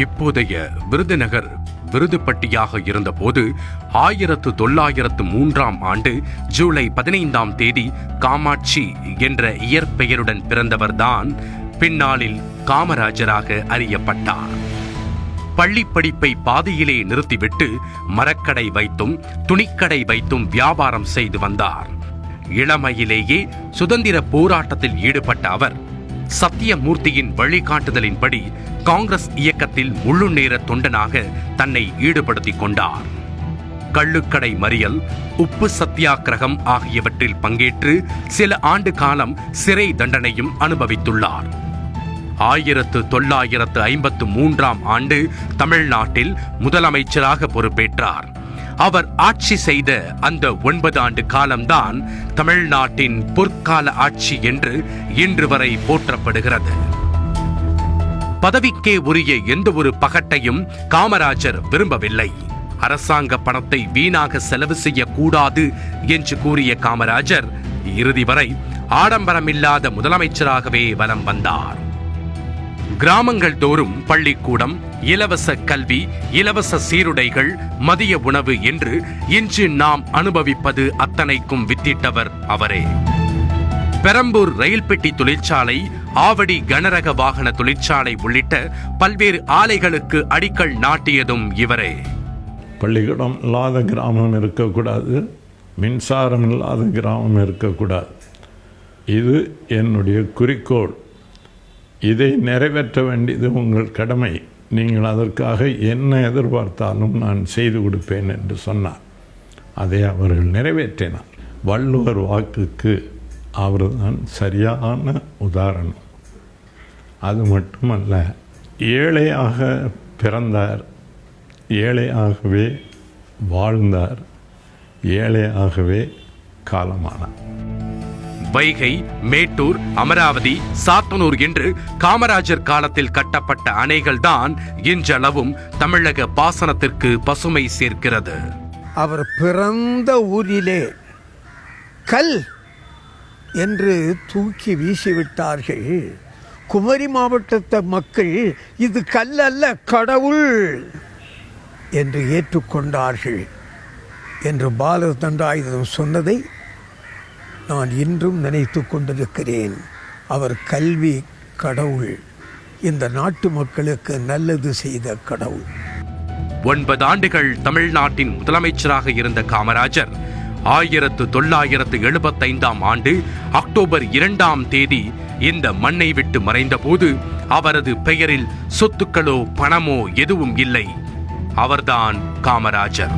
இப்போதைய விருதுநகர் விருதுப்பட்டியாக இருந்தபோது 1903 ஜூலை 15 காமாட்சி என்ற இயற்பெயருடன் பிறந்தவர்தான் பின்னாளில் காமராஜராக அறியப்பட்டார். பள்ளி படிப்பை பாதியிலே நிறுத்திவிட்டு மரக்கடை வைத்தும் துணிக்கடை வைத்தும் வியாபாரம் செய்து வந்தார். இளமையிலேயே சுதந்திர போராட்டத்தில் ஈடுபட்ட அவர் சத்தியமூர்த்தியின் வழிகாட்டுதலின்படி காங்கிரஸ் இயக்கத்தில் முழு நேர தொண்டனாக தன்னை ஈடுபடுத்திக் கொண்டார். கள்ளுக்கடை மறியல், உப்பு சத்தியாகிரகம் ஆகியவற்றில் பங்கேற்று சில ஆண்டு காலம் சிறை தண்டனையும் அனுபவித்துள்ளார். 1953 தமிழ்நாட்டில் முதலமைச்சராக பொறுப்பேற்றார். அவர் ஆட்சி செய்த அந்த 9 ஆண்டு காலம்தான் தமிழ்நாட்டின் பொற்கால ஆட்சி என்று இன்று வரை போற்றப்படுகிறது. பதவிக்கே உரிய எந்த ஒரு பகட்டையும் காமராஜர் விரும்பவில்லை. அரசாங்க பணத்தை வீணாக செலவு செய்யக்கூடாது என்று கூறிய காமராஜர் இறுதி வரை ஆடம்பரமில்லாத முதலமைச்சராகவே வலம் வந்தார். கிராமங்கள் தோறும் பள்ளிக்கூடம், இலவச கல்வி, இலவச சீருடைகள், மதிய உணவு என்று இன்று நாம் அனுபவிப்பது அத்தனைக்கும் வித்திட்டவர் அவரே. பெரம்பூர் ரயில் பெட்டி தொழிற்சாலை, ஆவடி கனரக வாகன தொழிற்சாலை உள்ளிட்ட பல்வேறு ஆலைகளுக்கு அடிக்கல் நாட்டியதும் இவரே. பள்ளிக்கூடம் இல்லாத கிராமம் இருக்கக்கூடாது, மின்சாரம் இல்லாத கிராமம் இருக்கக்கூடாது. இது என்னுடைய குறிக்கோள். இதை நிறைவேற்ற வேண்டியது உங்கள் கடமை. நீங்கள் அதற்காக என்ன எதிர்பார்த்தாலும் நான் செய்து கொடுப்பேன் என்று சொன்னார். அதை அவர்கள் நிறைவேற்றினார். வள்ளுவர் வாக்குக்கு அவர்தான் சரியான உதாரணம். அது மட்டுமல்ல, ஏழையாக பிறந்தார், ஏழையாகவே வாழ்ந்தார், ஏழையாகவே காலமானார். வைகை, மேட்டூர், அமராவதி, சாத்தனூர் என்று காமராஜர் காலத்தில் கட்டப்பட்ட அணைகள் தான் இன்றளவும் தமிழக பாசனத்திற்கு பசுமை சேர்க்கிறது. அவர் பிறந்த ஊரிலே கல் என்று தூக்கி வீசிவிட்டார்கள். குமரி மாவட்டத்து மக்கள் இது கல் அல்ல, கடவுள் என்று ஏற்றுக்கொண்டார்கள் என்று பாலதண்டாயுதம் சொன்னதை நான் இன்றும் நினைத்து கொண்டிருக்கிறேன். அவர் கல்வி கடவுள், இந்த நாட்டு மக்களுக்கு நல்லது செய்த கடவுள். 9 ஆண்டுகள் தமிழ்நாட்டின் முதலமைச்சராக இருந்த காமராஜர் 1975 அக்டோபர் 2 இந்த மண்ணை விட்டு மறைந்த போது அவரது பெயரில் சொத்துக்களோ பணமோ எதுவும் இல்லை. அவர்தான் காமராஜர்.